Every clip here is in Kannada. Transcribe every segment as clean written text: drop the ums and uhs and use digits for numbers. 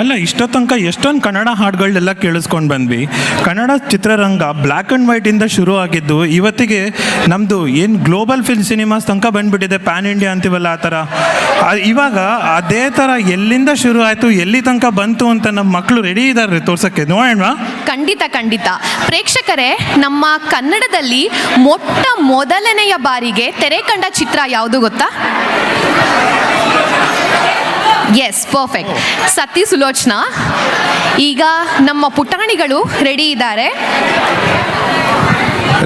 ಅಲ್ಲ, ಇಷ್ಟೋ ತನಕ ಎಷ್ಟೊಂದು ಕನ್ನಡ ಹಾಡುಗಳನ್ನೆಲ್ಲ ಕೇಳಿಸ್ಕೊಂಡು ಬಂದ್ವಿ. ಕನ್ನಡ ಚಿತ್ರರಂಗ ಬ್ಲ್ಯಾಕ್ ಆ್ಯಂಡ್ ವೈಟಿಂದ ಶುರು ಆಗಿದ್ದು ಇವತ್ತಿಗೆ ನಮ್ಮದು ಏನು ಗ್ಲೋಬಲ್ ಸಿನಿಮಾಸ್ ತನಕ ಬಂದುಬಿಟ್ಟಿದೆ, ಪ್ಯಾನ್ ಇಂಡಿಯಾ ಅಂತೀವಲ್ಲ ಆ ಥರ. ಇವಾಗ ಅದೇ ಥರ ಎಲ್ಲಿಂದ ಶುರು ಆಯಿತು, ಎಲ್ಲಿ ತನಕ ಬಂತು ಅಂತ ನಮ್ಮ ಮಕ್ಕಳು ರೆಡಿ ಇದ್ದಾರೆ ತೋರ್ಸೋಕ್ಕೆ. ನೋಡೋಣ. ಖಂಡಿತ ಖಂಡಿತ. ಪ್ರೇಕ್ಷಕರೇ, ನಮ್ಮ ಕನ್ನಡದಲ್ಲಿ ಮೊದಲನೆಯ ಬಾರಿಗೆ ತೆರೆ ಕಂಡ ಚಿತ್ರ ಯಾವುದು ಗೊತ್ತಾ? Yes, perfect. ಸತಿ ಸುಲೋಚನಾ. ಈಗ ನಮ್ಮ ಪುಟಾಣಿಗಳು ರೆಡಿ ಇದ್ದಾರೆ.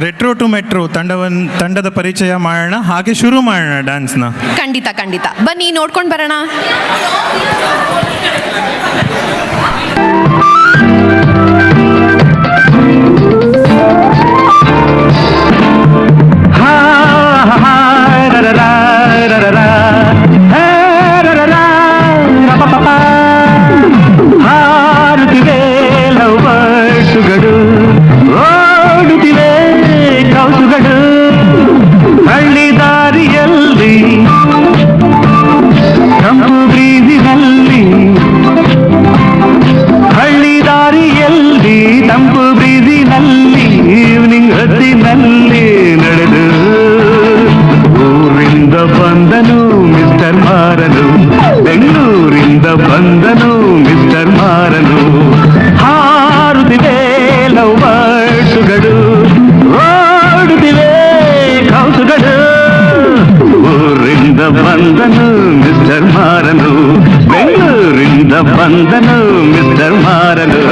ರೆಟ್ರೋ ಟು ಮೆಟ್ರೋ ತಂಡದ ಪರಿಚಯ ಮಾಡೋಣ, ಹಾಗೆ ಶುರು ಮಾಡೋಣ ಡ್ಯಾನ್ಸ್ನ. ಖಂಡಿತ ಖಂಡಿತ. ಬನ್ನಿ ನೋಡ್ಕೊಂಡು ಬರೋಣ. ಹಾರುತ್ತಿವೆ ಲವ್ ಬರ್ಡ್ಸುಗಳು, ಓಡುತ್ತಿವೆ ಕೌಸುಗಳು, ಹಳ್ಳಿ ದಾರಿಯಲ್ಲಿ ತಂಪು ಬ್ರೀಜಿನಲ್ಲಿ, ಹಳ್ಳಿ ದಾರಿಯಲ್ಲಿ ತಂಪು ಬ್ರೀಜಿನಲ್ಲಿ, ಈವ್ನಿಂಗ್ ಹೊತ್ತಿನಲ್ಲಿ ನಡೆದು ಊರಿಂದ ಬಂದನು ಮಿಸ್ಟರ್ ಮಾರನು, ಬೆಂಗಳೂರಿಂದ ಬಂದನು ಮಿಸ್ಟರ್ ಮಾರನು. ಹಾರುತ್ತಿವೆ ಲವ್ ಬರ್ಡ್ಸುಗಳು, ಓಡುತ್ತಿವೆ ಕೌಸುಗಳು, ಊರಿಂದ ಬಂದನು ಮಿಸ್ಟರ್ ಮಾರನು, ಬೆಂಗಳೂರಿಂದ ಬಂದನು ಮಿಸ್ಟರ್ ಮಾರನು.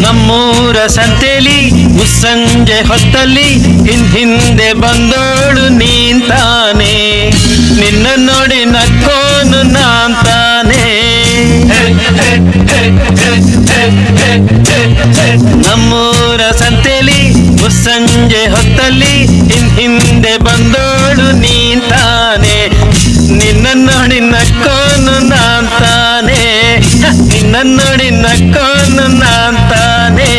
ನಮ್ಮೂರ ಸಂತೆಲಿ ಮುಸ್ಸಂಜೆ ಹೊತ್ತಲ್ಲಿ ಹಿಂದೆ ಬಂದೋಳು ನೀಂತಾನೆ, ನಿನ್ನ ನೋಡಿ ನಕ್ಕೋನು ನಾಂತಾನೆ. ನಮ್ಮೂರ ಸಂತೆಲಿ ಮುಸ್ಸಂಜೆ ಹೊತ್ತಲ್ಲಿ ಹಿಂದೆ ಬಂದೋಳು ನೀಂತಾನೆ, ನಿನ್ನ ನೋಡಿ ನಕ್ಕೋನು ನಾಂತಾನೆ, ನಿನ್ನ ನೋಡಿ ನಕ್ಕೋನು ನಾಂತಾನೆ.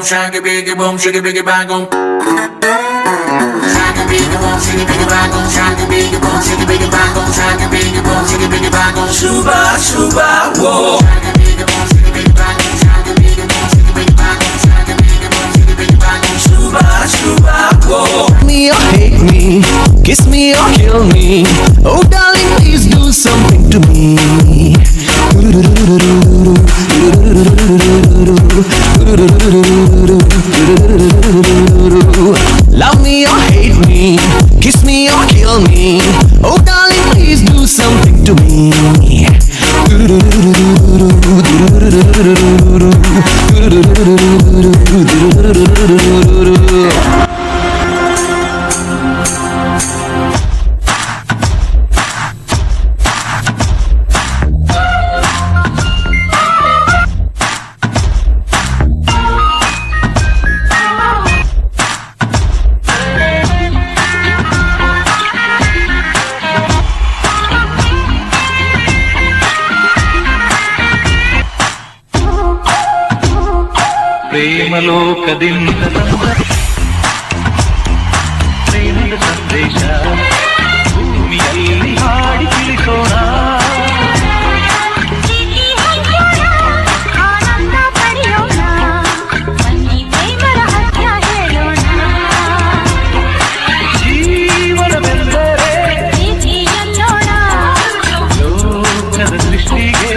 Shaggy biggy boom, shaggy biggy bang boom. Shaggy biggy boom, shaggy biggy bang boom. Shaggy biggy boom, shaggy biggy bang boom. Shaggy biggy boom, shaggy biggy bang boom. Shuba, shuba, whoa. Shaggy biggy boom, shaggy biggy bang boom. Shaggy biggy boom, shaggy biggy bang boom. Shaggy biggy boom, shaggy biggy bang boom. Shuba, shuba, whoa. Me or hate me, kiss me or kill me. Oh darling, please do something to me. Love me or hate me, kiss me or kill me. Oh darling, please do something to me. ಪ್ರೇಮಲೋಕದಿಂದ ಪ್ರೇಮದ ಸಂದೇಶ ಭೂಮಿಯಲ್ಲಿ ಹಾಡಿ ತಿಳಿಸೋಣ. ಜೀವನವೆಂದರೆ ಲೋಕದ ಸೃಷ್ಟಿಗೆ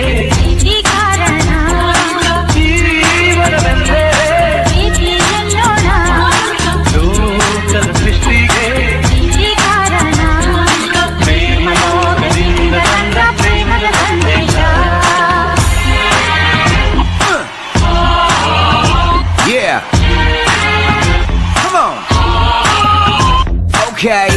ಜೀವನವೆಂದರೆ Okay.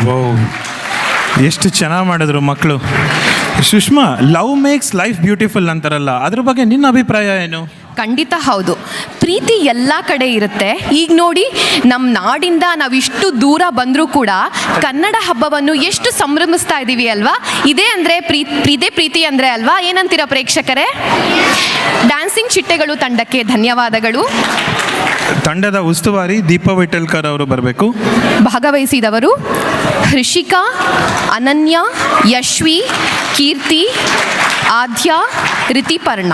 ವೌ, ಎಷ್ಟು ಚೆನ್ನಾಗಿ ಮಾಡಿದ್ರು ಮಕ್ಕಳು. Sushma, love makes life beautiful ಅಂತಾರಲ್ಲ, ಅದ್ರ ಬಗ್ಗೆ ನಿನ್ನ ಅಭಿಪ್ರಾಯ ಏನು? ಖಂಡಿತ ಹೌದು. ಪ್ರೀತಿ ಎಲ್ಲ ಕಡೆ ಇರುತ್ತೆ. ಈಗ ನೋಡಿ, ನಮ್ಮ ನಾಡಿಂದ ನಾವಿಷ್ಟು ದೂರ ಬಂದರೂ ಕೂಡ ಕನ್ನಡ ಹಬ್ಬವನ್ನು ಎಷ್ಟು ಸಂಭ್ರಮಿಸ್ತಾ ಇದ್ದೀವಿ ಅಲ್ವಾ? ಇದೇ ಅಂದರೆ ಇದೇ ಪ್ರೀತಿ ಅಂದರೆ ಅಲ್ವಾ? ಏನಂತೀರ ಪ್ರೇಕ್ಷಕರೇ? ಡ್ಯಾನ್ಸಿಂಗ್ ಚಿಟ್ಟೆಗಳು ತಂಡಕ್ಕೆ ಧನ್ಯವಾದಗಳು. ತಂಡದ ಉಸ್ತುವಾರಿ ದೀಪಾ ವಿಠಲ್ಕರ್ ಅವರು ಬರಬೇಕು. ಭಾಗವಹಿಸಿದವರು ಹೃಷಿಕಾ, ಅನನ್ಯ, ಯಶ್ವಿ, ಕೀರ್ತಿ, ಆದ್ಯ, ರಿತಿಪರ್ಣ.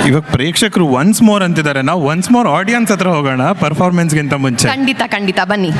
ಇವಾಗ ಪ್ರೇಕ್ಷಕರು ಒನ್ಸ್ ಮೋರ್ ಅಂತಿದ್ದಾರೆ. ನಾವು ಒನ್ಸ್ ಮೋರ್ ಆಡಿಯನ್ಸ್ ಹತ್ರ ಹೋಗೋಣ ಪರ್ಫಾರ್ಮೆನ್ಸ್ಗಿಂತ ಮುಂಚೆ. ಖಂಡಿತ ಬನ್ನಿ.